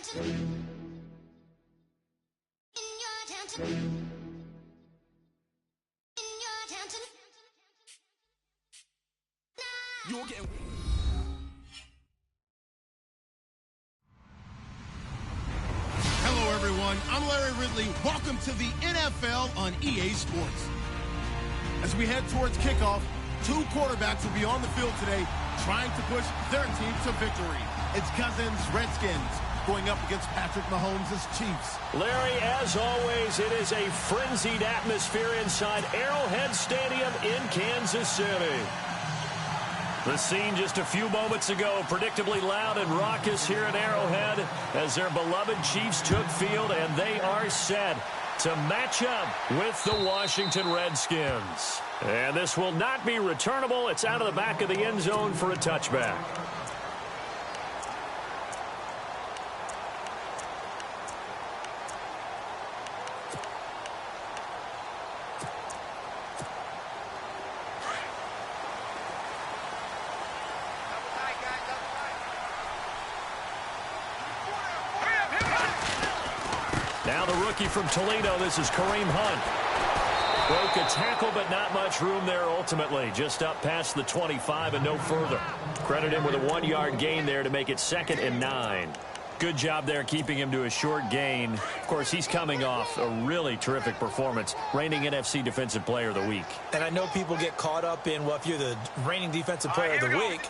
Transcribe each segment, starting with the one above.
Hello, everyone. I'm Larry Ridley. Welcome to the NFL on EA Sports. As we head towards kickoff, two quarterbacks will be on the field today trying to push their team to victory. It's Cousins, Redskins, going up against Patrick Mahomes' Chiefs. Larry, as always, it is a frenzied atmosphere inside Arrowhead Stadium in Kansas City. The scene just a few moments ago, predictably loud and raucous here at Arrowhead as their beloved Chiefs took field, and they are set to match up with the Washington Redskins. And this will not be returnable. It's out of the back of the end zone for a touchback. Now the rookie from Toledo, this is Kareem Hunt. Broke a tackle, but not much room there ultimately. Just up past the 25 and no further. Credit him with a 1-yard gain there to make it 2nd and 9. Good job there keeping him to a short gain. Of course, he's coming off a really terrific performance, reigning NFC Defensive Player of the Week. And I know people get caught up in, well, if you're the reigning Defensive Player of the Week,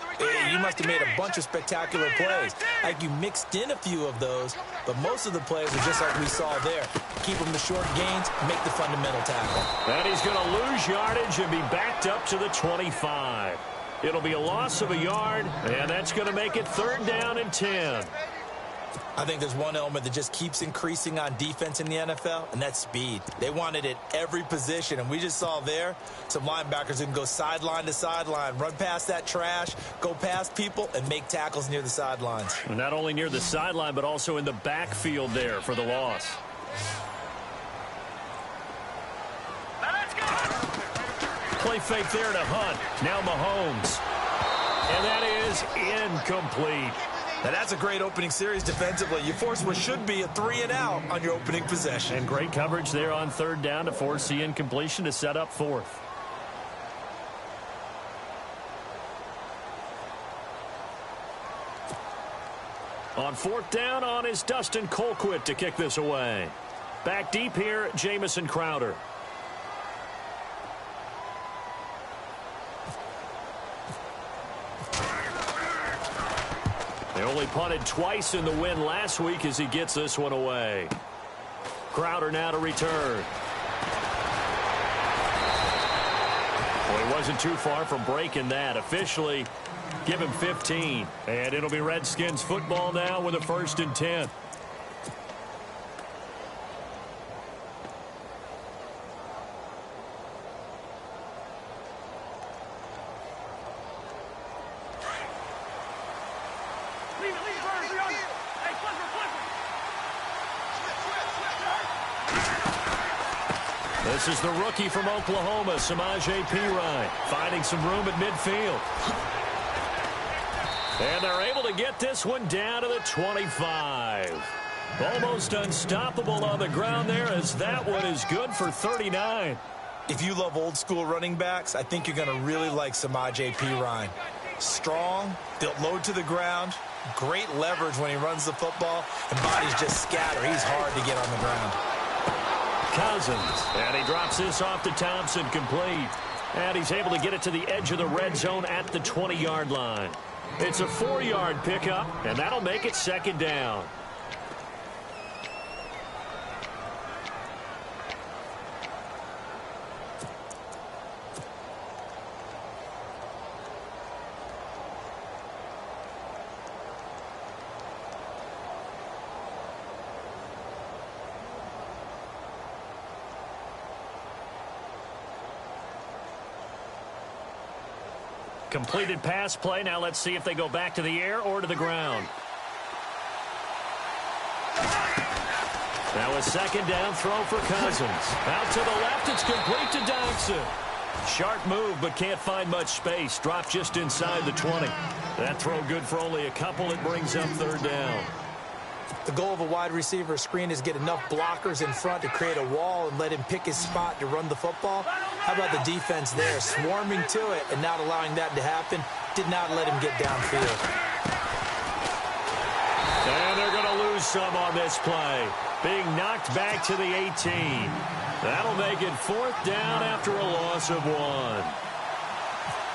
you must have made a bunch of spectacular plays. Like you mixed in a few of those, but most of the plays are just like we saw there. Keep them to short gains, make the fundamental tackle. And he's going to lose yardage and be backed up to the 25. It'll be a loss of a yard, and that's going to make it 3rd down and 10. I think there's one element that just keeps increasing on defense in the NFL, and that's speed. They want it at every position, and we just saw there some linebackers who can go sideline to sideline, run past that trash, go past people, and make tackles near the sidelines. Not only near the sideline, but also in the backfield there for the loss. Play fake there to Hunt. Now Mahomes. And that is incomplete. Now that's a great opening series defensively. You force what should be a 3-and-out on your opening possession. And great coverage there on 3rd down to force the incompletion to set up 4th. On 4th down on is Dustin Colquitt to kick this away. Back deep here, Jamison Crowder. They only punted twice in the win last week as he gets this one away. Crowder now to return. Well, he wasn't too far from breaking that. Officially, give him 15. And it'll be Redskins football now with a 1st and 10. This is the rookie from Oklahoma, Samaje Perine, finding some room at midfield. And they're able to get this one down to the 25. Almost unstoppable on the ground there, as that one is good for 39. If you love old-school running backs, I think you're going to really like Samaje Perine. Strong, built low to the ground, great leverage when he runs the football, and bodies just scatter. He's hard to get on the ground. Cousins, and he drops this off to Thompson, complete. And he's able to get it to the edge of the red zone at the 20-yard line. It's a 4-yard pickup, and that'll make it 2nd down. Completed pass play. Now let's see if they go back to the air or to the ground. Now a 2nd down throw for Cousins. Out to the left. It's complete to Dodson. Sharp move, but can't find much space. Dropped just inside the 20. That throw good for only a couple. It brings up 3rd down. The goal of a wide receiver screen is get enough blockers in front to create a wall and let him pick his spot to run the football. How about the defense there, swarming to it and not allowing that to happen? Did not let him get downfield. And they're going to lose some on this play. Being knocked back to the 18. That'll make it 4th down after a loss of 1.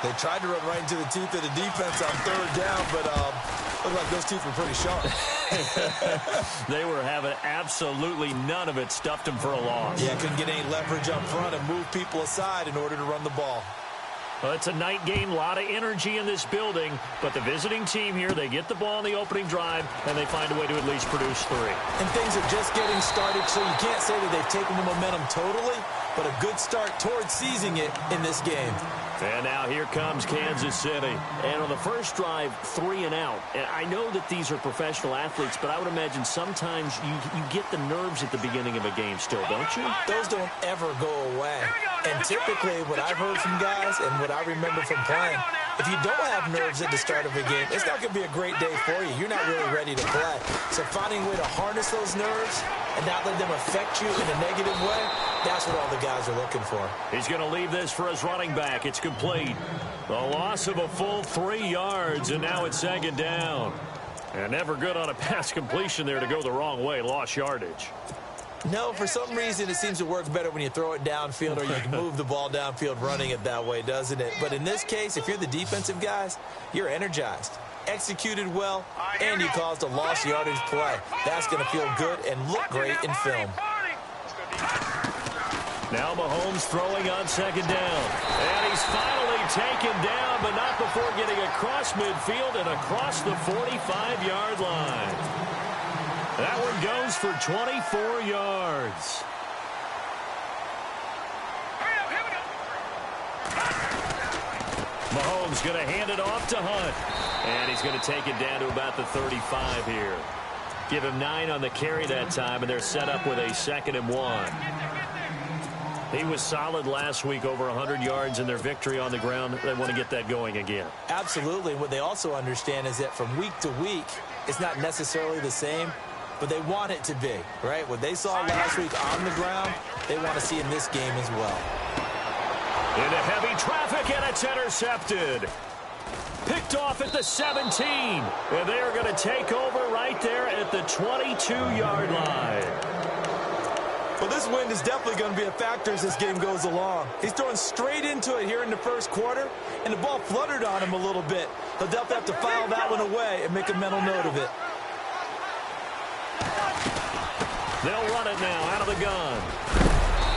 They tried to run right into the teeth of the defense on 3rd down, but looked like those teeth were pretty sharp. They were having absolutely none of it. Stuffed them for a loss. Yeah, couldn't get any leverage up front and move people aside in order to run the ball. Well, it's a night game, a lot of energy in this building, but the visiting team here, they get the ball on the opening drive, and they find a way to at least produce 3. And things are just getting started, so you can't say that they've taken the momentum totally, but a good start towards seizing it in this game. And now here comes Kansas City. And on the first drive, 3 and out. And I know that these are professional athletes, but I would imagine sometimes you get the nerves at the beginning of a game still, don't you? Those don't ever go away. And typically what I've heard from guys and what I remember from playing, if you don't have nerves at the start of a game, it's not going to be a great day for you. You're not really ready to play. So finding a way to harness those nerves and not let them affect you in a negative way, that's what all the guys are looking for. He's going to leave this for his running back. It's complete. The loss of a full 3 yards, and now it's 2nd down. And never good on a pass completion there to go the wrong way. Lost yardage. No, for some reason it seems to work better when you throw it downfield or you can move the ball downfield running it that way, doesn't it? But in this case, if you're the defensive guys, you're energized, executed well, and you caused a lost yardage play. That's going to feel good and look great in film. Now Mahomes throwing on 2nd down. And he's finally taken down, but not before getting across midfield and across the 45-yard line. That one goes for 24 yards. Mahomes going to hand it off to Hunt. And he's going to take it down to about the 35 here. Give him 9 on the carry that time, and they're set up with a 2nd and 1. He was solid last week, over 100 yards in their victory on the ground. They want to get that going again. Absolutely. What they also understand is that from week to week, it's not necessarily the same, but they want it to be, right? What they saw last week on the ground, they want to see in this game as well. Into heavy traffic, and it's intercepted. Picked off at the 17. And they are going to take over right there at the 22-yard line. Well, this wind is definitely going to be a factor as this game goes along. He's throwing straight into it here in the first quarter, and the ball fluttered on him a little bit. He'll definitely have to file that one away and make a mental note of it. They'll run it now out of the gun.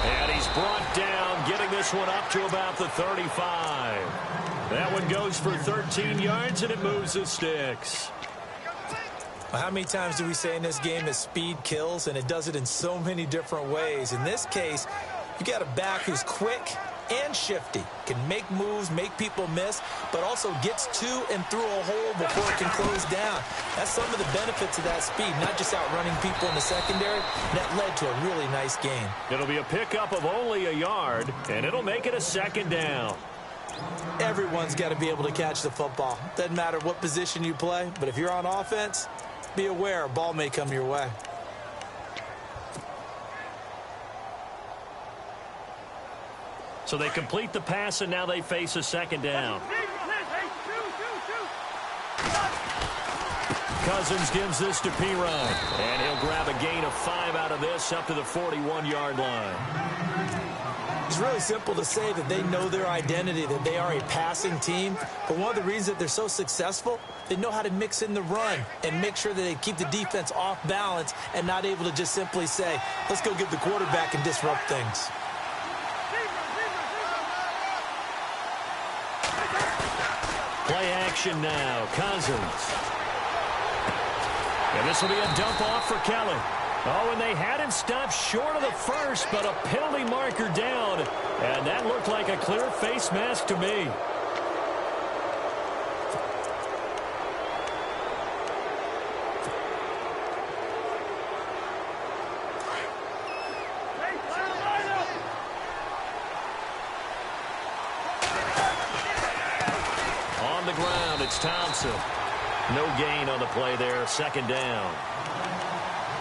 And he's brought down, getting this one up to about the 35. That one goes for 13 yards, and it moves the sticks. How many times do we say in this game that speed kills, and it does it in so many different ways? In this case, you got a back who's quick and shifty, can make moves, make people miss, but also gets to and through a hole before it can close down. That's some of the benefits of that speed, not just outrunning people in the secondary. That led to a really nice game. It'll be a pickup of only a yard, and it'll make it a 2nd down. Everyone's got to be able to catch the football. Doesn't matter what position you play, but if you're on offense, be aware a ball may come your way. So they complete the pass, and now they face a 2nd down. Cousins gives this to P-Ryan, and he'll grab a gain of 5 out of this up to the 41-yard line. It's really simple to say that they know their identity, that they are a passing team. But one of the reasons that they're so successful, they know how to mix in the run and make sure that they keep the defense off balance and not able to just simply say, let's go get the quarterback and disrupt things. Play action now. Cousins. And this will be a dump off for Kelly. Oh, and they had him stopped short of the first, but a penalty marker down. And that looked like a clear face mask to me. On the ground, it's Thompson. No gain on the play there, 2nd down.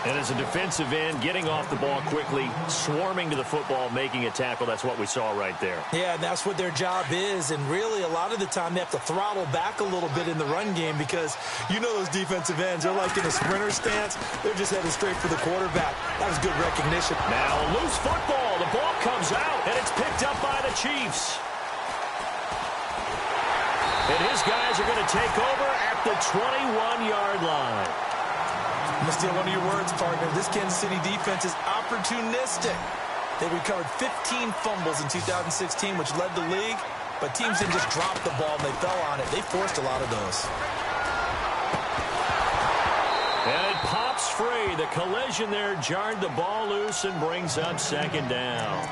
And as a defensive end, getting off the ball quickly, swarming to the football, making a tackle, that's what we saw right there. Yeah, and that's what their job is. And really, a lot of the time, they have to throttle back a little bit in the run game because you know those defensive ends, they're like in a sprinter stance. They're just headed straight for the quarterback. That was good recognition. Now, a loose football. The ball comes out, and it's picked up by the Chiefs. And his guys are going to take over at the 21-yard line. I'm going to steal one of your words, partner. This Kansas City defense is opportunistic. They recovered 15 fumbles in 2016, which led the league, but teams didn't just drop the ball and they fell on it. They forced a lot of those. And it pops free. The collision there jarred the ball loose and brings up second down.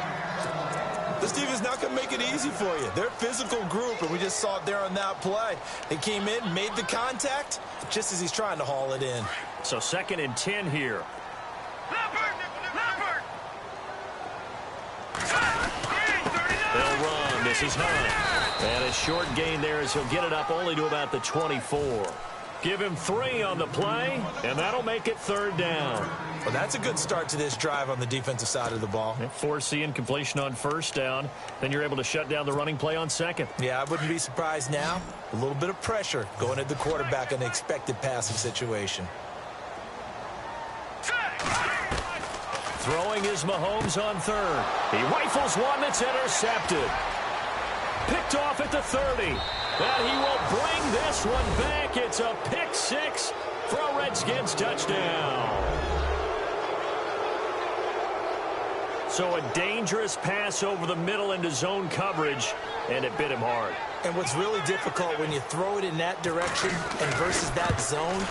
This team is not going to make it easy for you. They're a physical group, and we just saw it there on that play. They came in, made the contact, just as he's trying to haul it in. So 2nd and 10 here. They'll run. This is Hunt. And a short gain there as he'll get it up only to about the 24. Give him 3 on the play, and that'll make it 3rd down. Well, that's a good start to this drive on the defensive side of the ball. Force the incompletion on 1st down. Then you're able to shut down the running play on 2nd. Yeah, I wouldn't be surprised now. A little bit of pressure going at the quarterback in the expected passing situation. Throwing is Mahomes on 3rd. He rifles one that's intercepted. Picked off at the 30. And he will bring this one back. It's a pick 6 for a Redskins touchdown. So a dangerous pass over the middle into zone coverage, and it bit him hard. And what's really difficult when you throw it in that direction and versus that zone,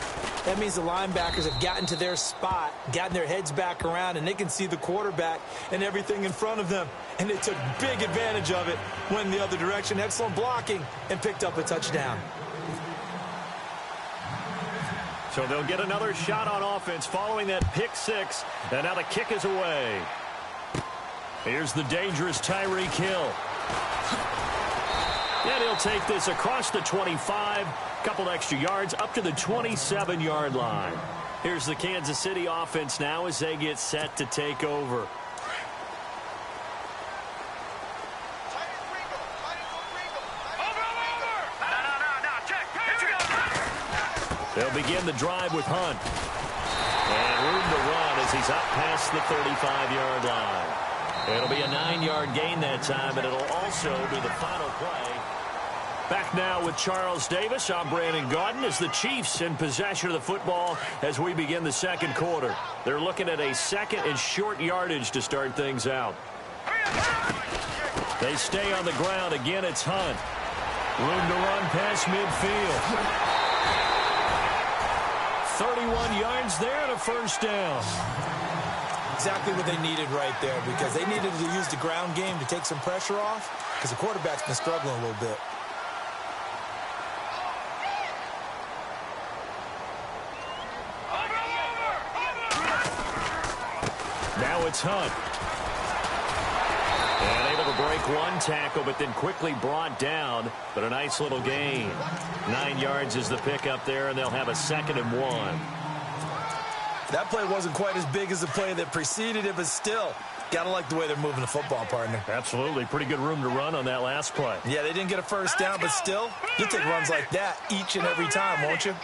that means the linebackers have gotten to their spot, gotten their heads back around, and they can see the quarterback and everything in front of them. And they took big advantage of it, went in the other direction, excellent blocking, and picked up a touchdown. So they'll get another shot on offense following that pick 6, and now the kick is away. Here's the dangerous Tyreek Hill. And he'll take this across the 25, couple extra yards up to the 27-yard line. Here's the Kansas City offense now as they get set to take over. They'll begin the drive with Hunt. And room to run as he's up past the 35-yard line. It'll be a 9-yard gain that time, and it'll also be the final play. Back now with Charles Davis. I'm Brandon Gaudin as the Chiefs in possession of the football as we begin the 2nd quarter. They're looking at a 2nd and short yardage to start things out. They stay on the ground. Again, it's Hunt. Room to run past midfield. 31 yards there and a 1st down. Exactly what they needed right there because they needed to use the ground game to take some pressure off because the quarterback's been struggling a little bit. Now it's Hunt. And able to break one tackle, but then quickly brought down. But a nice little gain. 9 yards is the pickup there, and they'll have a 2nd and 1. That play wasn't quite as big as the play that preceded it, but still, got to like the way they're moving the football, partner. Absolutely. Pretty good room to run on that last play. Yeah, they didn't get a 1st down, but still, you'll take runs like that each and every time, won't you?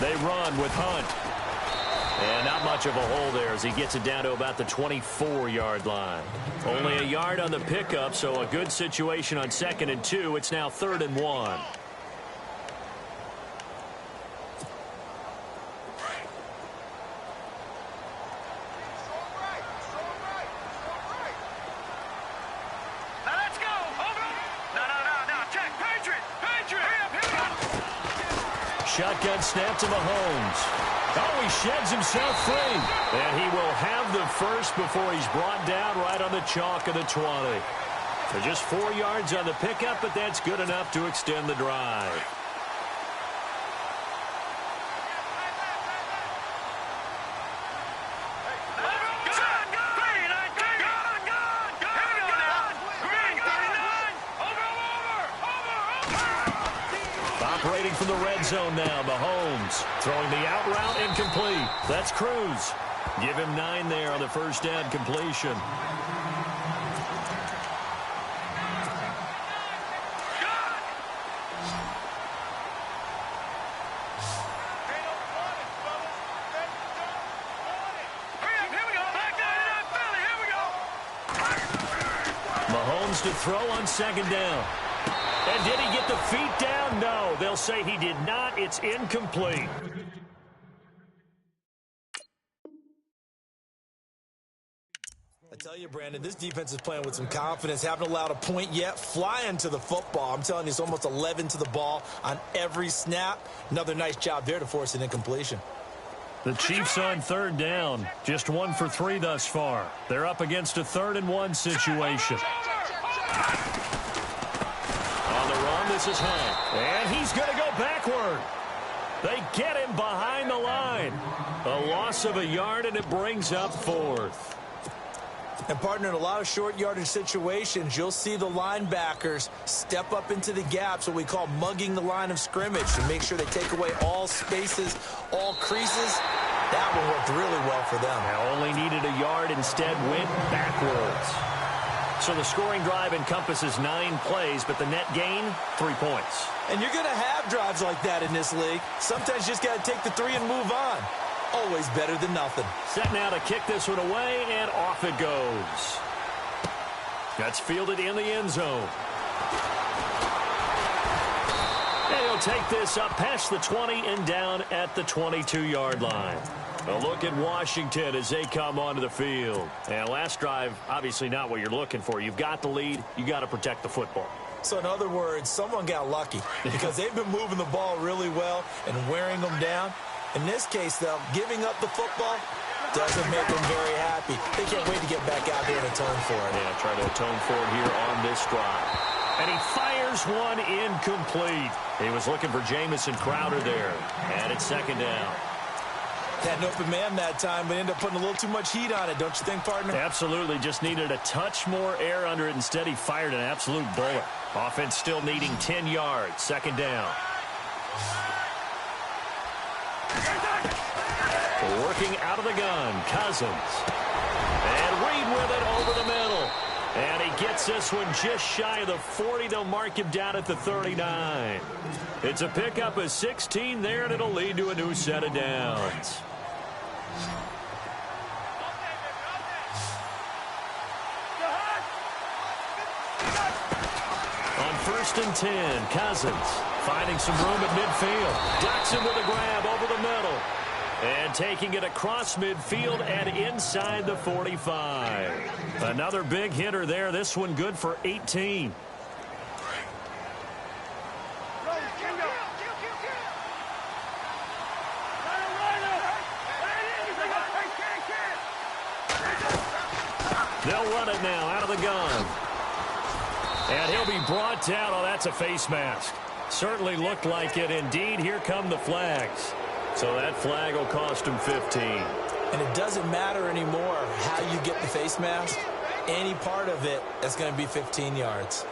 They run with Hunt. And not much of a hole there as he gets it down to about the 24-yard line. Only a yard on the pickup, so a good situation on 2nd and 2. It's now 3rd and 1. Shotgun snap to Mahomes. Oh, he sheds himself free. And he will have the 1st before he's brought down right on the chalk of the 20. So just 4 yards on the pickup, but that's good enough to extend the drive. Operating from the red zone now. Mahomes throwing the out route incomplete. That's Cruz. Give him 9 there on the first down completion. Mahomes to throw on second down. And did he get the feet down? No. They'll say he did not. It's incomplete. I tell you, Brandon, this defense is playing with some confidence. Haven't allowed a point yet. Flying to the football. I'm telling you, it's almost 11 to the ball on every snap. Another nice job there to force an incompletion. The Chiefs on third down. Just 1 for 3 thus far. They're up against a 3rd and 1 situation. On the run, this is Hunt. And he's going to go backward. They get him behind the line. A loss of a yard, and it brings up 4th. And, partner, in a lot of short yardage situations, you'll see the linebackers step up into the gaps, what we call mugging the line of scrimmage, to make sure they take away all spaces, all creases. That one worked really well for them. Now only needed a yard, instead went backwards. So the scoring drive encompasses 9 plays, but the net gain, 3 points. And you're going to have drives like that in this league. Sometimes you just got to take the 3 and move on. Always better than nothing. Set now to kick this one away, and off it goes. That's fielded in the end zone. And he'll take this up past the 20 and down at the 22-yard line. A look at Washington as they come onto the field. And last drive, obviously not what you're looking for. You've got the lead. You got to protect the football. So in other words, someone got lucky because they've been moving the ball really well and wearing them down. In this case, though, giving up the football doesn't make them very happy. They can't wait to get back out there and atone for it. Yeah, try to atone for it here on this drive. And he fires one incomplete. He was looking for Jamison Crowder there. And it's second down. Had an open man that time, but ended up putting a little too much heat on it, don't you think, partner? Absolutely. Just needed a touch more air under it. Instead, he fired an absolute bullet. Offense still needing 10 yards. Second down. Working out of the gun, Cousins. And Reed with it over the middle. And he gets this one just shy of the 40. They'll mark him down at the 39. It's a pickup of 16 there, and it'll lead to a new set of downs. On 1st and 10, Cousins finding some room at midfield. Ducks him with a grab over the middle. And taking it across midfield and inside the 45. Another big hitter there. This one good for 18. They'll run it now out of the gun. And he'll be brought down. Oh, that's a face mask. Certainly looked like it. Indeed, here come the flags. So that flag will cost him 15. And it doesn't matter anymore how you get the face mask. Any part of it is going to be 15 yards.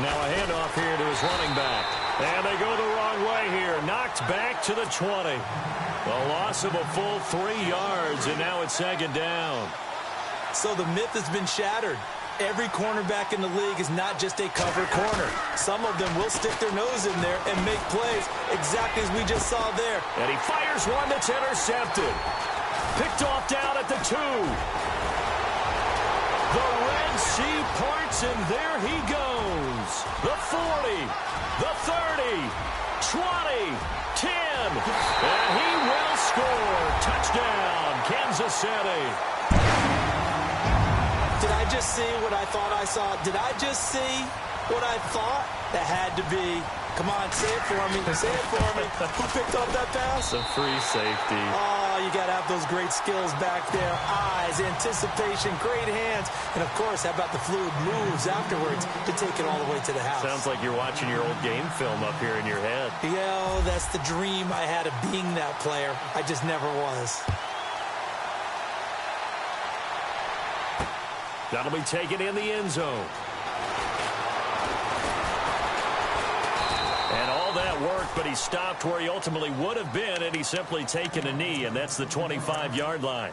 Now a handoff here to his running back. And they go the wrong way here. Knocked back to the 20. A loss of a full 3 yards, and now it's second down. So the myth has been shattered. Every cornerback in the league is not just a cover corner. Some of them will stick their nose in there and make plays exactly as we just saw there. And he fires one that's intercepted. Picked off down at the 2. The Red Sea parts, and there he goes. The 40, the 30, 20, 10. And he will score. Touchdown, Kansas City. Did I just see what I thought I saw? Did I just see what I thought? That had to be. Come on, say it for me. Say it for me. Who picked up that pass? The free safety. Oh, you got to have those great skills back there. Eyes, anticipation, great hands. And, of course, how about the fluid moves afterwards to take it all the way to the house? Sounds like you're watching your old game film up here in your head. Yeah, that's the dream I had of being that player. I just never was. That'll be taken in the end zone. And all that worked, but he stopped where he ultimately would have been, and he's simply taken a knee, and that's the 25-yard line.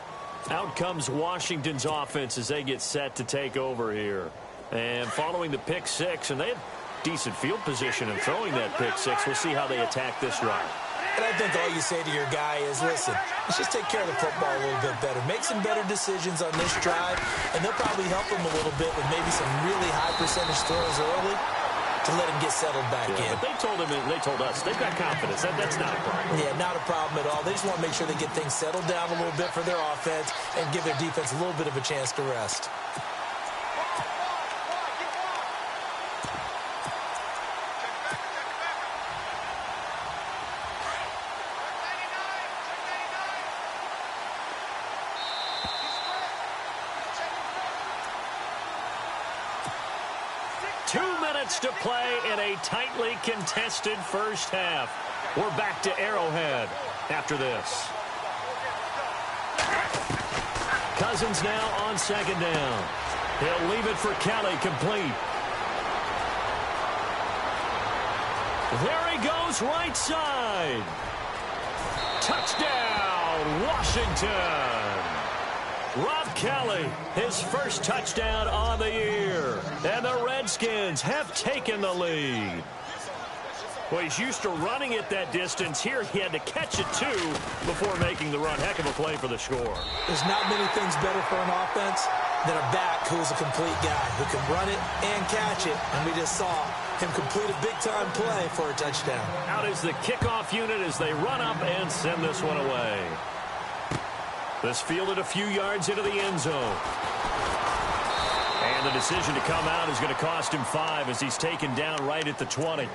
Out comes Washington's offense as they get set to take over here. And following the pick six, and they had decent field position in throwing that pick six. We'll see how they attack this drive. And I think all you say to your guy is, listen, let's just take care of the football a little bit better. Make some better decisions on this drive, and they'll probably help him a little bit with maybe some really high percentage throws early to let him get settled back in. But they told him, and they told us, they've got confidence. That's not a problem. Yeah, not a problem at all. They just want to make sure they get things settled down a little bit for their offense and give their defense a little bit of a chance to rest. To play in a tightly contested first half. We're back to Arrowhead after this. Cousins now on second down. He'll leave it for Kelly, complete. There he goes, right side. Touchdown, Washington. Rob Kelly, his first touchdown on the year. And the Redskins have taken the lead. Well, he's used to running it that distance. Here he had to catch it, too, before making the run. Heck of a play for the score. There's not many things better for an offense than a back who's a complete guy who can run it and catch it. And we just saw him complete a big-time play for a touchdown. Out is the kickoff unit as they run up and send this one away. This fielded a few yards into the end zone. And the decision to come out is going to cost him 5 as he's taken down right at the 20.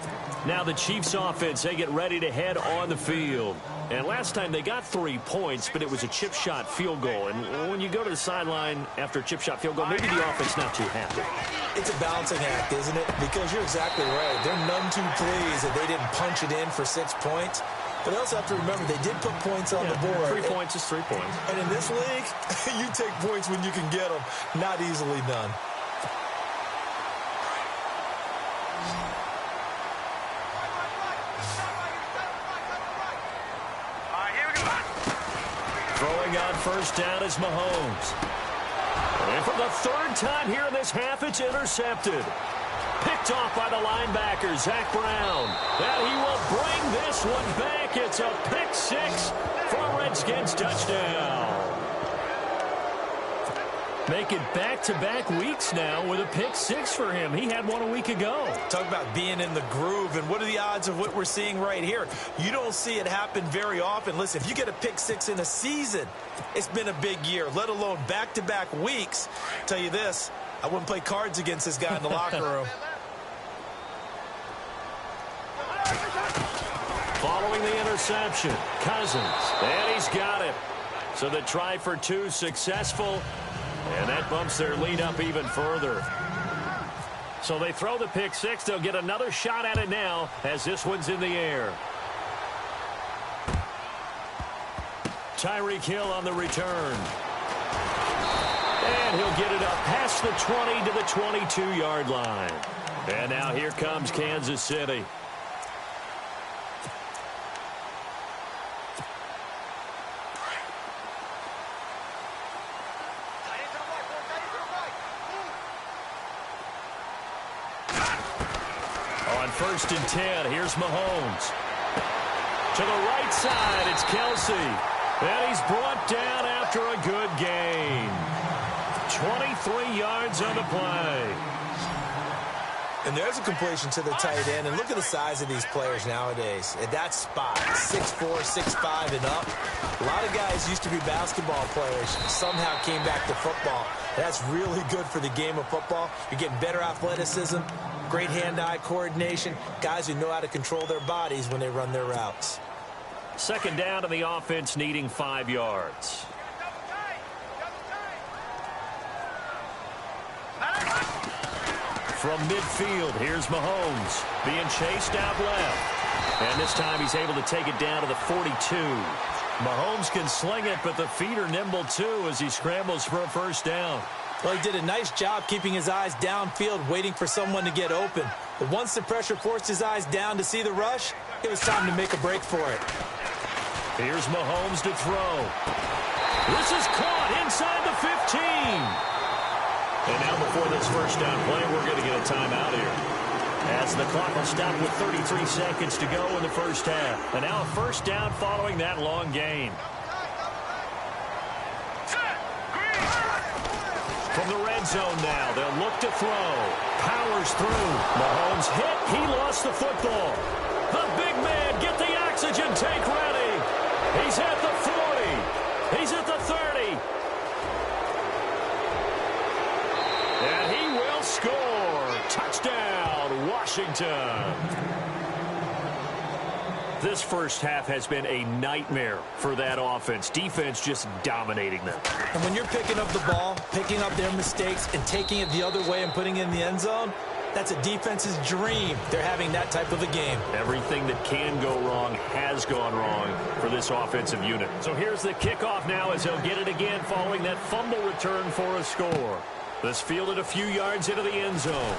Now the Chiefs offense, they get ready to head on the field. And last time they got 3 points, but it was a chip shot field goal. And when you go to the sideline after a chip shot field goal, maybe the offense not too happy. It's a balancing act, isn't it? Because you're exactly right. They're none too pleased that they didn't punch it in for 6 points. But they also have to remember they did put points on the board. 3 points is 3 points. And in this league, you take points when you can get them. Not easily done. Throwing on first down is Mahomes. And for the third time here in this half, it's intercepted. Picked off by the linebacker, Zach Brown. And he will bring this one back. It's a pick six for a Redskins touchdown. Make it back-to-back weeks now with a pick six for him. He had one a week ago. Talk about being in the groove, and what are the odds of what we're seeing right here? You don't see it happen very often. Listen, if you get a pick six in a season, it's been a big year, let alone back-to-back weeks. I'll tell you this, I wouldn't play cards against this guy in the locker room. Following the interception, Cousins, and he's got it. So the try for 2 successful, and that bumps their lead up even further. So they throw the pick six. They'll get another shot at it now as this one's in the air. Tyreek Hill on the return. And he'll get it up past the 20 to the 22-yard line. And now here comes Kansas City. First and 10. Here's Mahomes. To the right side, it's Kelsey. And he's brought down after a good gain. 23 yards on the play. And there's a completion to the tight end. And look at the size of these players nowadays. At that spot, 6'4", 6'5", and up. A lot of guys used to be basketball players. Somehow came back to football. That's really good for the game of football. You're getting better athleticism, great hand-eye coordination, guys who know how to control their bodies when they run their routes. Second down, and the offense needing 5 yards. From midfield, here's Mahomes being chased out left. And this time he's able to take it down to the 42. Mahomes can sling it, but the feet are nimble too as he scrambles for a first down. Well, he did a nice job keeping his eyes downfield, waiting for someone to get open. But once the pressure forced his eyes down to see the rush, it was time to make a break for it. Here's Mahomes to throw. This is caught inside the 15. And now before this first down play, we're going to get a timeout here, as the clock will stop with 33 seconds to go in the first half. And now a first down following that long gain. From the red zone now, they'll look to throw. Powers through. Mahomes hit. He lost the football. The big man, get the oxygen tank ready. He's at the 40. He's at the 30. And he will score. Touchdown, Washington. This first half has been a nightmare for that offense. Defense just dominating them. And when you're picking up the ball, picking up their mistakes, and taking it the other way and putting it in the end zone, that's a defense's dream. They're having that type of a game. Everything that can go wrong has gone wrong for this offensive unit. So here's the kickoff now as he'll get it again following that fumble return for a score. This fielded a few yards into the end zone.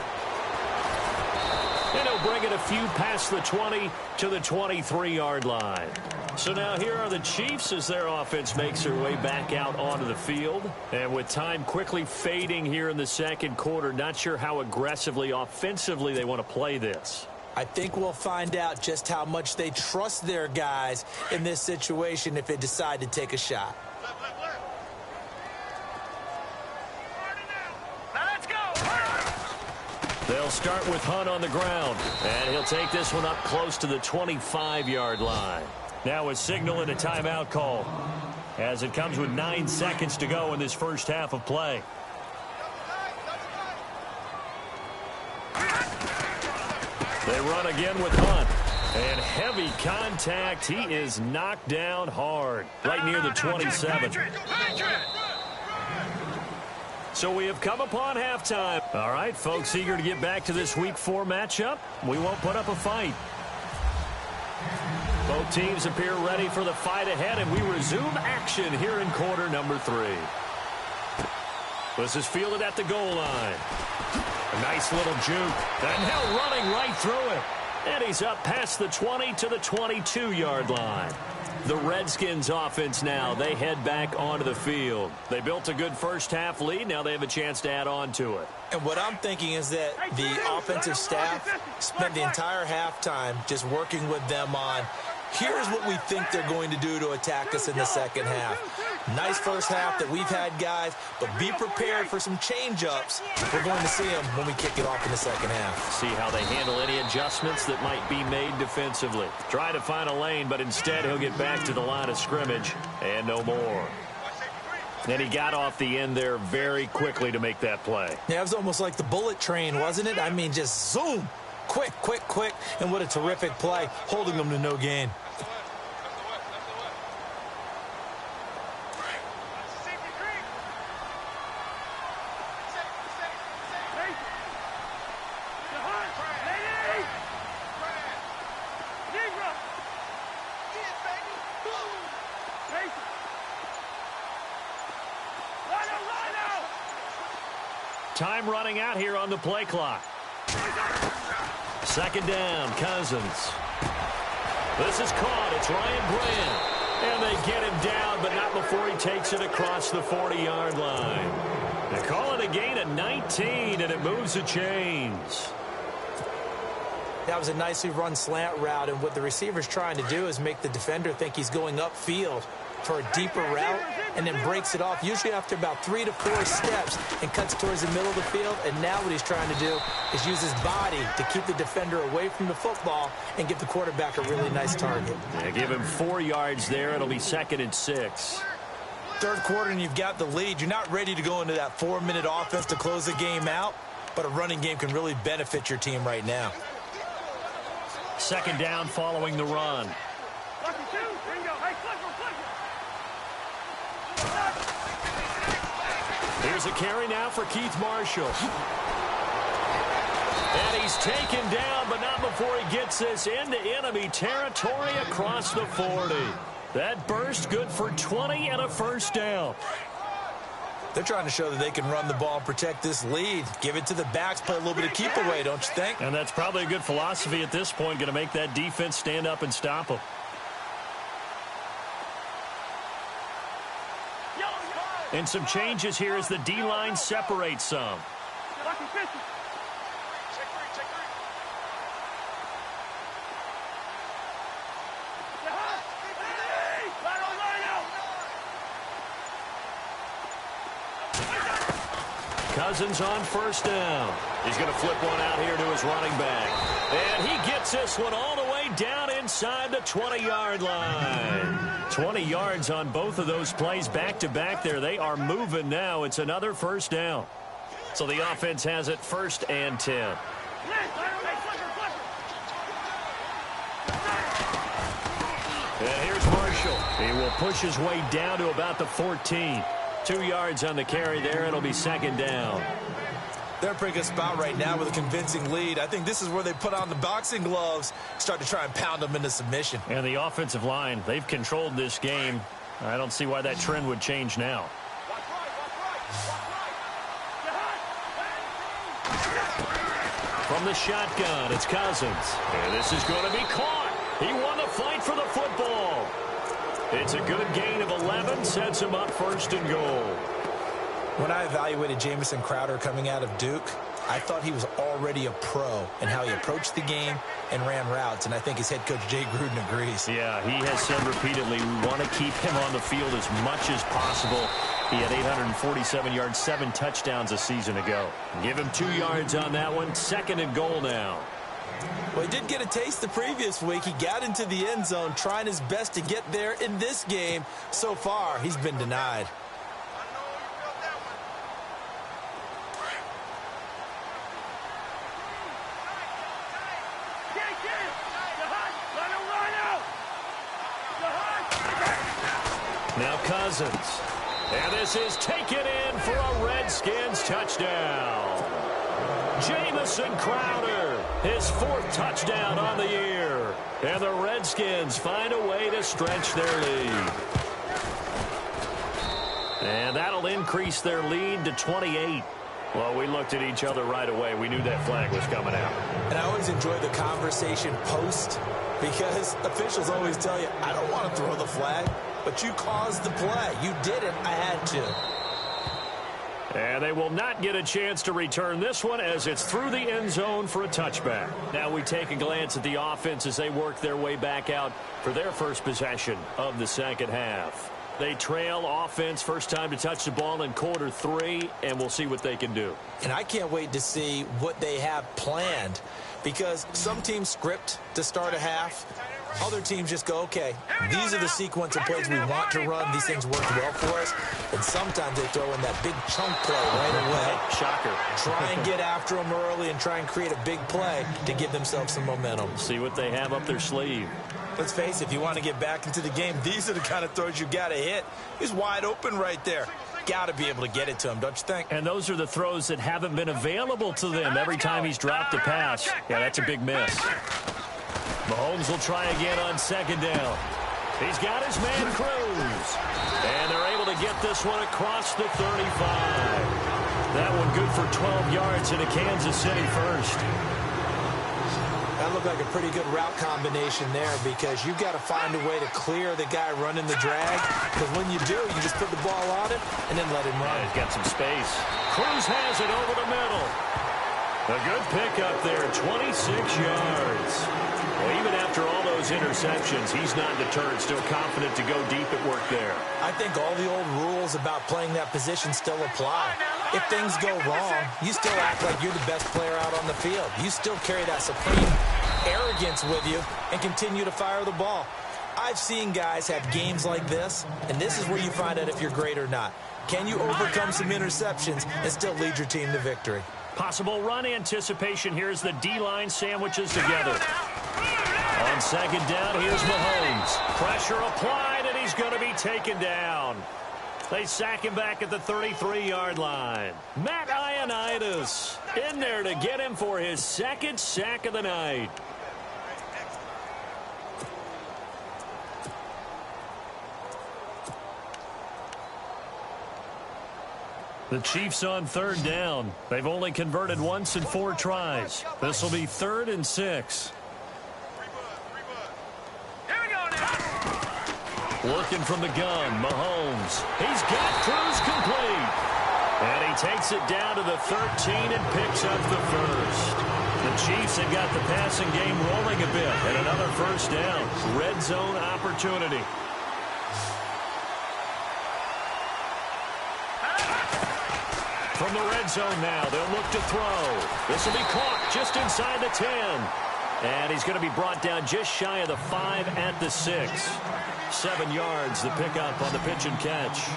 And he'll bring it a few past the 20 to the 23-yard line. So now here are the Chiefs as their offense makes their way back out onto the field. And with time quickly fading here in the second quarter, not sure how aggressively, offensively they want to play this. I think we'll find out just how much they trust their guys in this situation if they decide to take a shot. They'll start with Hunt on the ground, and he'll take this one up close to the 25-yard line. Now a signal and a timeout call, as it comes with 9 seconds to go in this first half of play. They run again with Hunt, and heavy contact. He is knocked down hard, right near the 27. So we have come upon halftime. All right, folks, eager to get back to this Week 4 matchup. We won't put up a fight. Both teams appear ready for the fight ahead, and we resume action here in quarter number 3. This is fielded at the goal line. A nice little juke. And now running right through it. And he's up past the 20 to the 22-yard line. The Redskins offense now, they head back onto the field. They built a good first half lead. Now they have a chance to add on to it. And what I'm thinking is that the offensive staff spent the entire halftime just working with them on, here's what we think they're going to do to attack us in the second half. Nice first half that we've had, guys, but be prepared for some change-ups. We're going to see them when we kick it off in the second half. See how they handle any adjustments that might be made defensively. Try to find a lane, but instead he'll get back to the line of scrimmage and no more. And he got off the end there very quickly to make that play. Yeah, it was almost like the bullet train, wasn't it? I mean, just zoom. Quick, quick, quick. And what a terrific play, holding them to no gain. Time running out here on the play clock. Second down, Cousins. This is caught. It's Ryan Bland. And they get him down, but not before he takes it across the 40-yard line. They call it a gain of 19, and it moves the chains. That was a nicely run slant route, and what the receiver's trying to do is make the defender think he's going upfield for a deeper route, and then breaks it off, usually after about 3 to 4 steps, and cuts towards the middle of the field. And now what he's trying to do is use his body to keep the defender away from the football and give the quarterback a really nice target. Yeah, give him 4 yards there. It'll be 2nd and 6. Third quarter, and you've got the lead. You're not ready to go into that 4-minute offense to close the game out, but a running game can really benefit your team right now. Second down following the run. Here's a carry now for Keith Marshall. And he's taken down, but not before he gets this into enemy territory across the 40. That burst good for 20 and a first down. They're trying to show that they can run the ball and protect this lead. Give it to the backs, play a little bit of keep away, don't you think? And that's probably a good philosophy at this point, going to make that defense stand up and stop them. And some changes here as the D-line separates some. Cousins on first down. He's going to flip one out here to his running back. And he gets this one all the way down inside the 20-yard line. 20 yards on both of those plays back-to-back there. They are moving now. It's another first down. So the offense has it 1st and 10. And here's Marshall. He will push his way down to about the 14. 2 yards on the carry there. It'll be 2nd down. They're in a pretty good spot right now with a convincing lead. I think this is where they put on the boxing gloves, start to try and pound them into submission. And the offensive line, they've controlled this game. I don't see why that trend would change now. From the shotgun, it's Cousins. And this is going to be caught. He won the fight for the football. It's a good gain of 11, sets him up 1st and goal. When I evaluated Jamison Crowder coming out of Duke, I thought he was already a pro in how he approached the game and ran routes, and I think his head coach Jay Gruden agrees. Yeah, he has said repeatedly we want to keep him on the field as much as possible. He had 847 yards, 7 touchdowns a season ago. Give him 2 yards on that one, 2nd and goal now. Well, he did get a taste the previous week. He got into the end zone, trying his best to get there in this game. So far, he's been denied. Now Cousins. And this is taken in for a Redskins touchdown. Jamison Crowder, his 4th touchdown on the year. And the Redskins find a way to stretch their lead. And that'll increase their lead to 28. Well, we looked at each other right away. We knew that flag was coming out. And I always enjoy the conversation post because officials always tell you, I don't want to throw the flag, but you caused the play. You did it. I had to. And they will not get a chance to return this one as it's through the end zone for a touchback. Now we take a glance at the offense as they work their way back out for their first possession of the 2nd half. They trail offense, first time to touch the ball in quarter 3, and we'll see what they can do. And I can't wait to see what they have planned because some teams script to start a half. Other teams just go, okay, these are the sequence of plays we want to run. These things work well for us. And sometimes they throw in that big chunk play right away. Shocker. Try and get after them early and try and create a big play to give themselves some momentum. See what they have up their sleeve. Let's face it, if you want to get back into the game, these are the kind of throws you got to hit. He's wide open right there. Got to be able to get it to him, don't you think? And those are the throws that haven't been available to them every time he's dropped a pass. Yeah, that's a big miss. Mahomes will try again on 2nd down. He's got his man Cruz. And they're able to get this one across the 35. That one good for 12 yards into Kansas City first. That looked like a pretty good route combination there because you've got to find a way to clear the guy running the drag. Because when you do, you just put the ball on him and then let him run. Yeah, he's got some space. Cruz has it over the middle. A good pickup there, 26 yards. Well, even after all those interceptions, he's not deterred, still confident to go deep at work there. I think all the old rules about playing that position still apply. If things go wrong, you still act like you're the best player out on the field. You still carry that supreme arrogance with you and continue to fire the ball. I've seen guys have games like this, and this is where you find out if you're great or not. Can you overcome some interceptions and still lead your team to victory? Possible run anticipation here as the D-line sandwiches together. On 2nd down, here's Mahomes. Pressure applied, and he's going to be taken down. They sack him back at the 33-yard line. Matt Ioannidis in there to get him for his 2nd sack of the night. The Chiefs on third down. They've only converted once in 4 tries. This will be 3rd and 6. Looking from the gun, Mahomes. He's got Cruz complete. And he takes it down to the 13 and picks up the first. The Chiefs have got the passing game rolling a bit. And another first down. Red zone opportunity. From the red zone now, they'll look to throw. This will be caught just inside the 10. And he's going to be brought down just shy of the 5 at the 6. 7 yards, the pickup on the pitch and catch.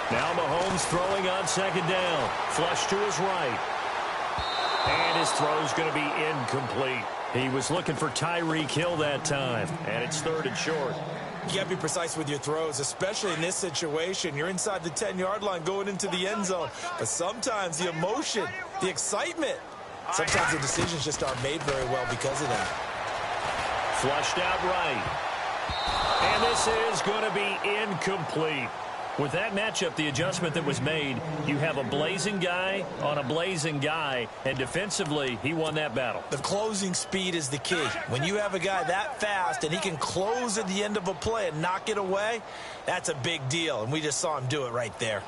Now Mahomes throwing on second down. Flush to his right. And his throw's going to be incomplete. He was looking for Tyreek Hill that time. And it's 3rd and short. You got to be precise with your throws, especially in this situation. You're inside the 10-yard line going into the end zone. But sometimes the emotion, the excitement, sometimes the decisions just aren't made very well because of that. Flushed out right. And this is going to be incomplete. With that matchup, the adjustment that was made, you have a blazing guy on a blazing guy, and defensively, he won that battle. The closing speed is the key. When you have a guy that fast and he can close at the end of a play and knock it away, that's a big deal, and we just saw him do it right there.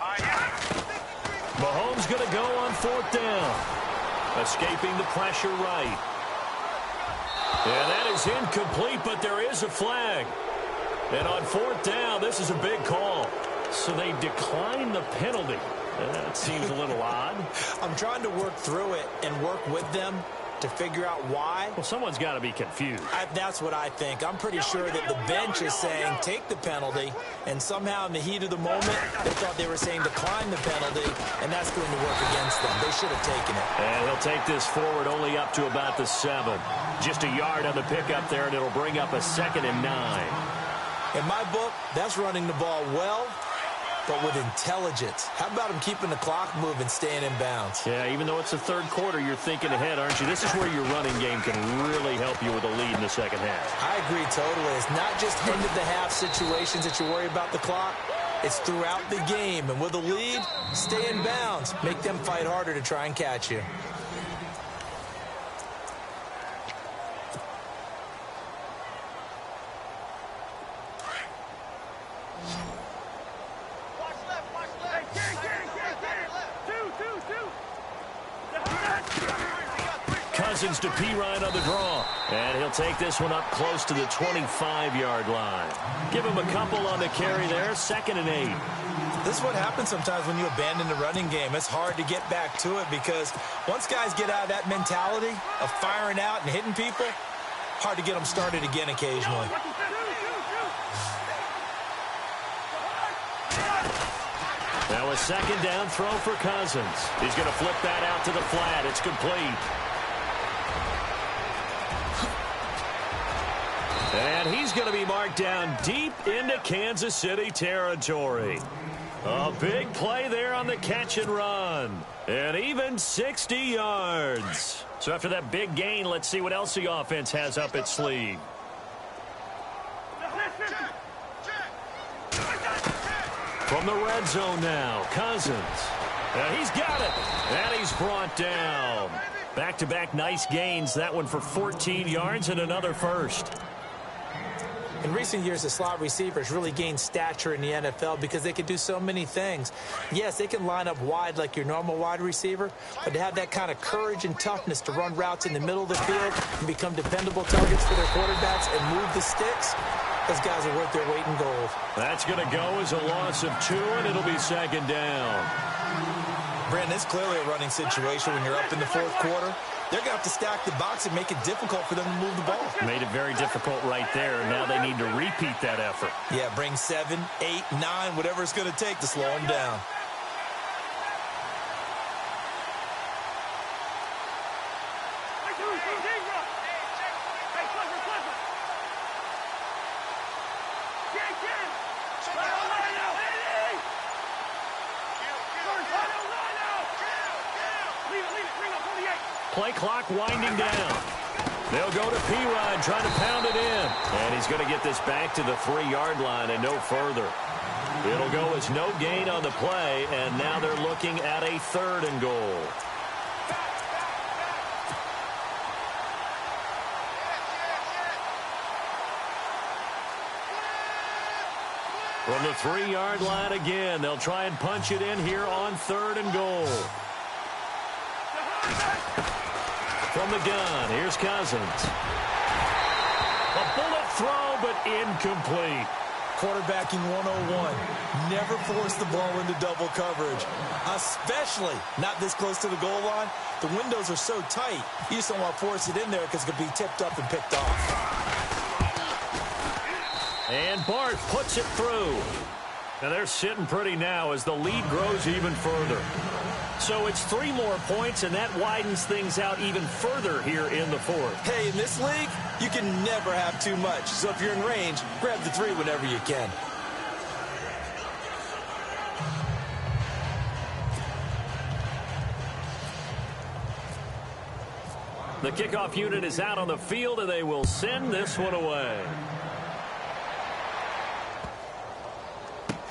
Mahomes going to go on 4th down. Escaping the pressure right. And that is incomplete, but there is a flag. And on 4th down, this is a big call. So they decline the penalty. That seems a little odd. I'm trying to work through it and work with them to figure out why. Well, someone's got to be confused. That's what I think. I'm pretty sure that the bench is saying take the penalty, and somehow in the heat of the moment, they thought they were saying decline the penalty, and that's going to work against them. They should have taken it. And he'll take this forward only up to about the 7. Just a yard on the pickup there, and it'll bring up a 2nd and 9. In my book, that's running the ball well, but with intelligence. How about him keeping the clock moving, staying in bounds? Yeah, even though it's the 3rd quarter, you're thinking ahead, aren't you? This is where your running game can really help you with a lead in the 2nd half. I agree totally. It's not just end-of-the-half situations that you worry about the clock. It's throughout the game. And with a lead, stay in bounds. Make them fight harder to try and catch you. Cousins to P-Ryan on the draw. And he'll take this one up close to the 25-yard line. Give him a couple on the carry there. 2nd and 8. This is what happens sometimes when you abandon the running game. It's hard to get back to it because once guys get out of that mentality of firing out and hitting people, hard to get them started again occasionally. Now a 2nd down throw for Cousins. He's going to flip that out to the flat. It's complete. And he's going to be marked down deep into Kansas City territory. A big play there on the catch and run. And even 60 yards. So after that big gain, let's see what else the offense has up its sleeve. From the red zone now, Cousins. He's got it. And he's brought down. Back-to-back nice gains. That one for 14 yards and another first. In recent years, the slot receivers really gained stature in the NFL because they can do so many things. Yes, they can line up wide like your normal wide receiver, but to have that kind of courage and toughness to run routes in the middle of the field and become dependable targets for their quarterbacks and move the sticks, those guys are worth their weight in gold. That's going to go as a loss of 2, and it'll be 2nd down. Brandon, it's clearly a running situation when you're up in the 4th quarter. They're going to have to stack the box and make it difficult for them to move the ball. Made it very difficult right there. Now they need to repeat that effort. Yeah, bring 7, 8, 9, whatever it's going to take to slow them down. Play clock winding down. They'll go to P-Rod, trying to pound it in. And he's going to get this back to the 3-yard line and no further. It'll go as no gain on the play, and now they're looking at a 3rd and goal. From the 3-yard line again, they'll try and punch it in here on 3rd and goal. From the gun, here's Cousins. A bullet throw, but incomplete. Quarterbacking 101. Never force the ball into double coverage, especially not this close to the goal line. The windows are so tight, you just don't want to force it in there because it could be tipped up and picked off. And Bart puts it through. Now they're sitting pretty now as the lead grows even further. So it's 3 more points, and that widens things out even further here in the 4th. Hey, in this league, you can never have too much. So if you're in range, grab the 3 whenever you can. The kickoff unit is out on the field, and they will send this one away.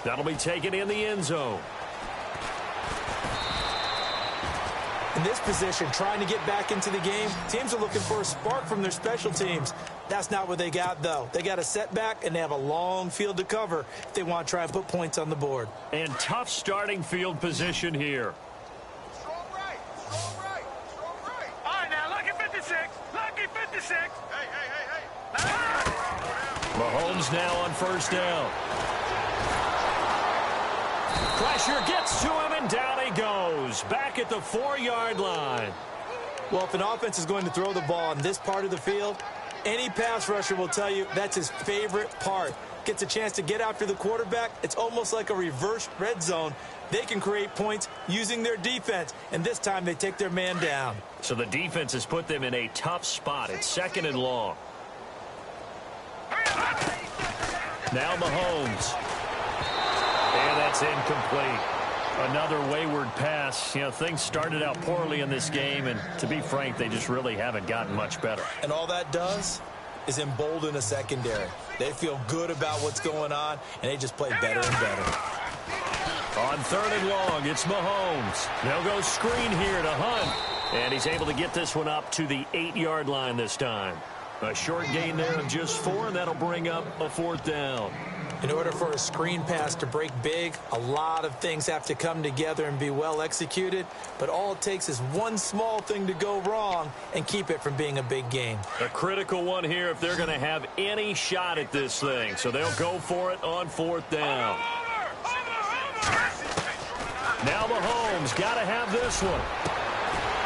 That'll be taken in the end zone. In this position, trying to get back into the game, teams are looking for a spark from their special teams. That's not what they got, though. They got a setback, and they have a long field to cover if they want to try and put points on the board. And tough starting field position here. Strong right. All right, now, lucky 56. Lucky 56. Hey. Mahomes now on 1st down. Pressure gets to him, and down he goes. Back at the 4-yard line. Well, if an offense is going to throw the ball on this part of the field, any pass rusher will tell you that's his favorite part. Gets a chance to get after the quarterback. It's almost like a reverse red zone. They can create points using their defense, and this time they take their man down. So the defense has put them in a tough spot. It's 2nd and long. Now Mahomes. And that's incomplete. Another wayward pass. You know, things started out poorly in this game, and to be frank, they just really haven't gotten much better. And all that does is embolden a secondary. They feel good about what's going on, and they just play better and better. On 3rd and long, it's Mahomes. They'll go screen here to Hunt. And he's able to get this one up to the 8-yard line this time. A short gain there of just 4, and that'll bring up a 4th down. In order for a screen pass to break big, a lot of things have to come together and be well executed, but all it takes is one small thing to go wrong and keep it from being a big game. A critical one here if they're going to have any shot at this thing, so they'll go for it on 4th down. Now Mahomes got to have this one.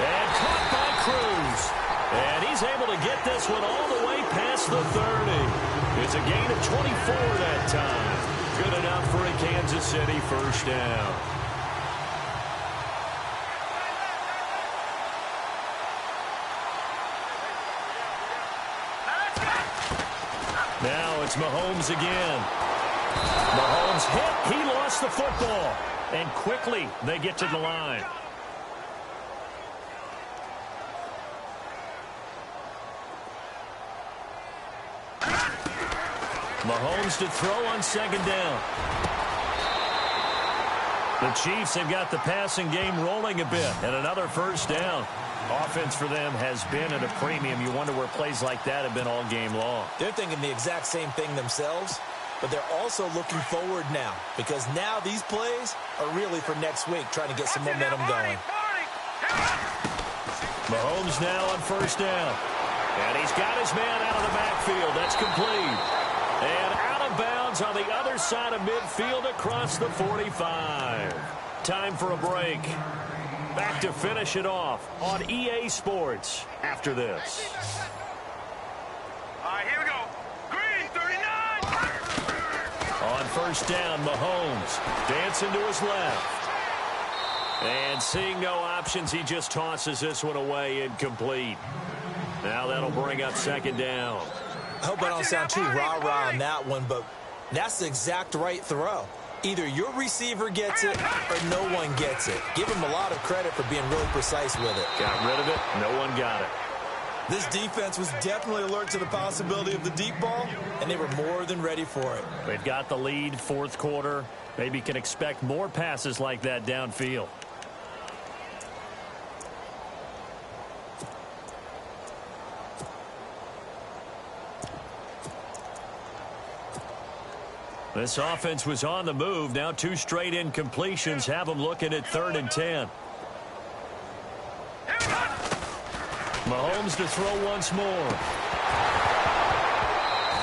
And caught by Cruz. And he's able to get this one all the way past the 30. It's a gain of 24 that time. Good enough for a Kansas City 1st down. Now it's Mahomes again. Mahomes hit. He lost the football. And quickly they get to the line. Mahomes to throw on 2nd down. The Chiefs have got the passing game rolling a bit, and another 1st down. Offense for them has been at a premium. You wonder where plays like that have been all game long. They're thinking the exact same thing themselves, but they're also looking forward now because now these plays are really for next week, trying to get some momentum going. Mahomes now on 1st down. And he's got his man out of the backfield. That's complete. And out of bounds on the other side of midfield across the 45. Time for a break. Back to finish it off on EA Sports after this. All right, here we go. Green, 39. On 1st down, Mahomes dancing to his left. And seeing no options, he just tosses this one away, incomplete. Now that'll bring up 2nd down. I hope I don't sound too rah-rah on that one, but that's the exact right throw. Either your receiver gets it or no one gets it. Give him a lot of credit for being really precise with it. Got rid of it. No one got it. This defense was definitely alert to the possibility of the deep ball, and they were more than ready for it. They've got the lead, fourth quarter. Maybe can expect more passes like that downfield. This offense was on the move. Now 2 straight incompletions have them looking at 3rd and 10. Mahomes to throw once more.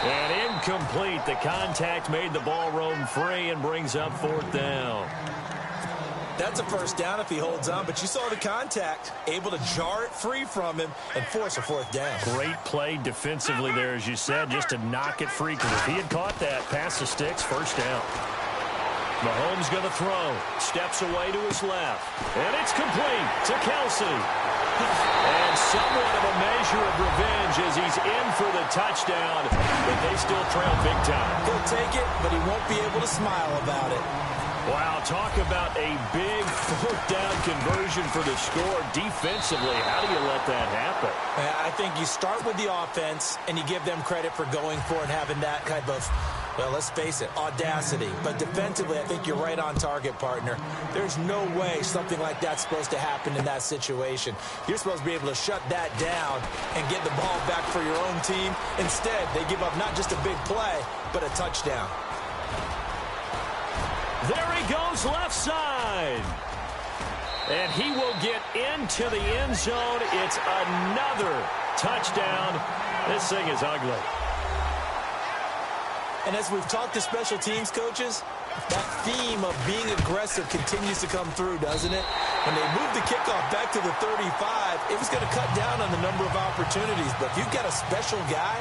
And incomplete. The contact made the ball roam free and brings up 4th down. That's a first down if he holds on, but you saw the contact, able to jar it free from him and force a 4th down. Great play defensively there, as you said, just to knock it free, because if he had caught that, pass the sticks, first down. Mahomes going to throw. Steps away to his left. And it's complete to Kelsey. And somewhat of a measure of revenge as he's in for the touchdown, but they still trail big time. He'll take it, but he won't be able to smile about it. Wow, talk about a big 4th down conversion for the score. Defensively, how do you let that happen? I think you start with the offense, and you give them credit for going for it and having that type of, well, let's face it, audacity. But defensively, I think you're right on target, partner. There's no way something like that's supposed to happen in that situation. You're supposed to be able to shut that down and get the ball back for your own team. Instead, they give up not just a big play, but a touchdown. There he goes left side. And he will get into the end zone. It's another touchdown. This thing is ugly. And as we've talked to special teams coaches, that theme of being aggressive continues to come through, doesn't it? When they moved the kickoff back to the 35, it was going to cut down on the number of opportunities. But if you've got a special guy,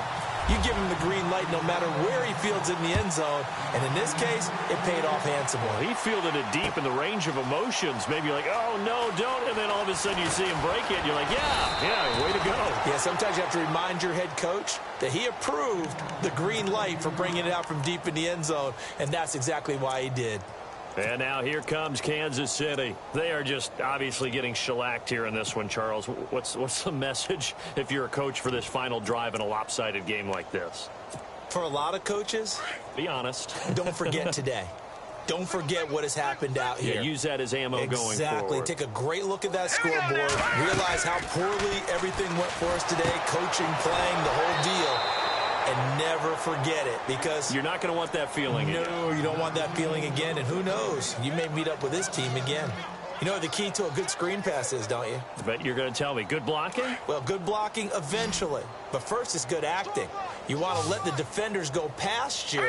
you give him the green light no matter where he fields in the end zone. And in this case, it paid off handsomely. Well, he fielded it deep in the range of emotions. Maybe you're like, oh, no, don't. And then all of a sudden you see him break it. And you're like, yeah, way to go. Yeah, sometimes you have to remind your head coach that he approved the green light for bringing it out from deep in the end zone. And that's exactly why he did. And now here comes Kansas City. They are just obviously getting shellacked here in this one, Charles. What's the message if you're a coach for this final drive in a lopsided game like this? For a lot of coaches, be honest. Don't forget today. Don't forget what has happened out here. Yeah, use that as ammo going forward. Exactly. Take a great look at that scoreboard. Realize how poorly everything went for us today. Coaching, playing, the whole deal. And never forget it, because you're not going to want that feeling again. No, you don't want that feeling again. And who knows? You may meet up with this team again. You know what the key to a good screen pass is, don't you? But you're going to tell me, good blocking? Well, good blocking eventually. But first it's good acting. You want to let the defenders go past you,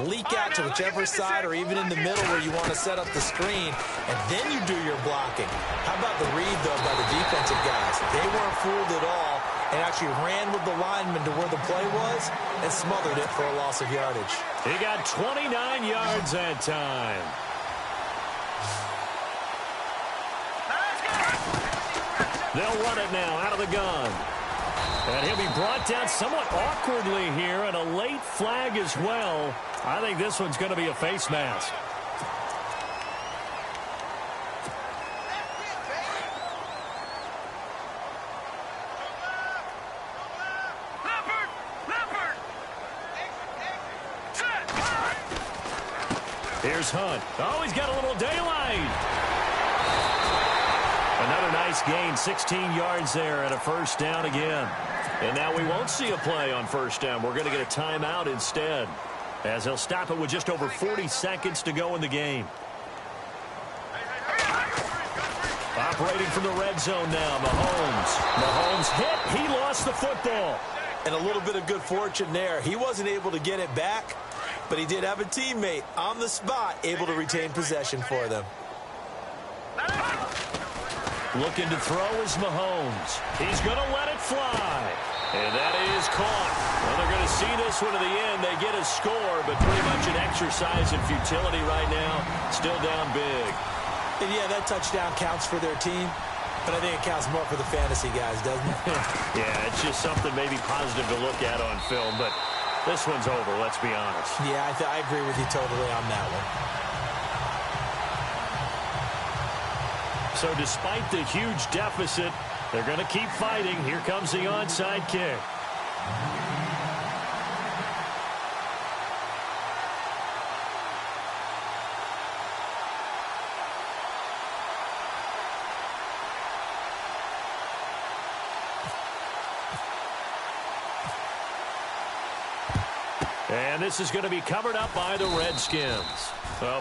leak out to whichever side or even in the middle where you want to set up the screen, and then you do your blocking. How about the read, though, by the defensive guys? They weren't fooled at all and actually ran with the lineman to where the play was and smothered it for a loss of yardage. He got 29 yards that time. They'll run it now out of the gun. And he'll be brought down somewhat awkwardly here, and a late flag as well. I think this one's going to be a face mask. Here's Hunt. Oh, he's got a little daylight. Another nice gain, 16 yards there and a first down again. And now we won't see a play on first down. We're going to get a timeout instead, as he'll stop it with just over 40 seconds to go in the game. Operating from the red zone now, Mahomes hit. He lost the football. And a little bit of good fortune there. He wasn't able to get it back, but he did have a teammate on the spot able to retain possession for them. Looking to throw is Mahomes. He's going to let it fly. And that is caught. Well, they're going to see this one to the end. They get a score, but pretty much an exercise in futility right now. Still down big. And yeah, that touchdown counts for their team, but I think it counts more for the fantasy guys, doesn't it? Yeah, it's just something maybe positive to look at on film, but this one's over, let's be honest. Yeah, I agree with you totally on that one. So despite the huge deficit, They're going to keep fighting. Here comes the onside kick. And this is going to be covered up by the Redskins.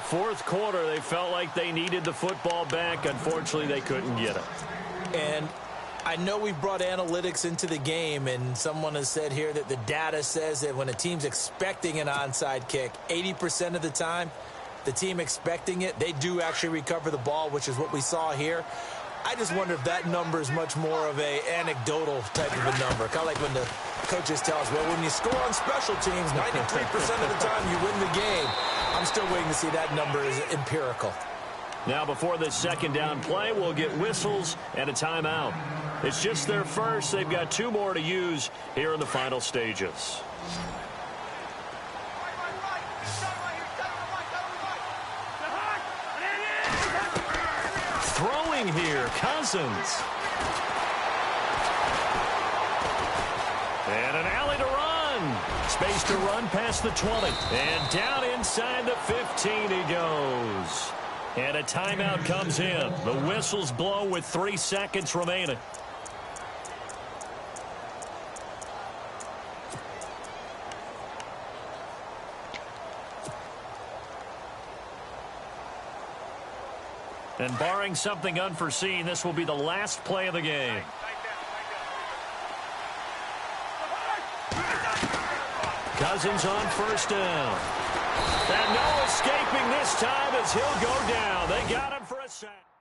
Fourth quarter, they felt like they needed the football back. Unfortunately, they couldn't get it. And I know we brought analytics into the game, and someone has said here that the data says that when a team's expecting an onside kick, 80% of the time, the team expecting it, they do actually recover the ball, which is what we saw here. I just wonder if that number is much more of a anecdotal type of a number. Kind of like when the coaches tell us, well, when you score on special teams, 93% of the time you win the game. I'm still waiting to see that number is empirical. Now, before this second down play, we'll get whistles and a timeout. It's just their first. They've got 2 more to use here in the final stages. Throwing here, Cousins. And an alley to run. Space to run past the 20. And down inside the 15 he goes. And a timeout comes in. The whistles blow with 3 seconds remaining. And barring something unforeseen, this will be the last play of the game. Cousins on first down. And no escaping this time as he'll go down. They got him for a sack.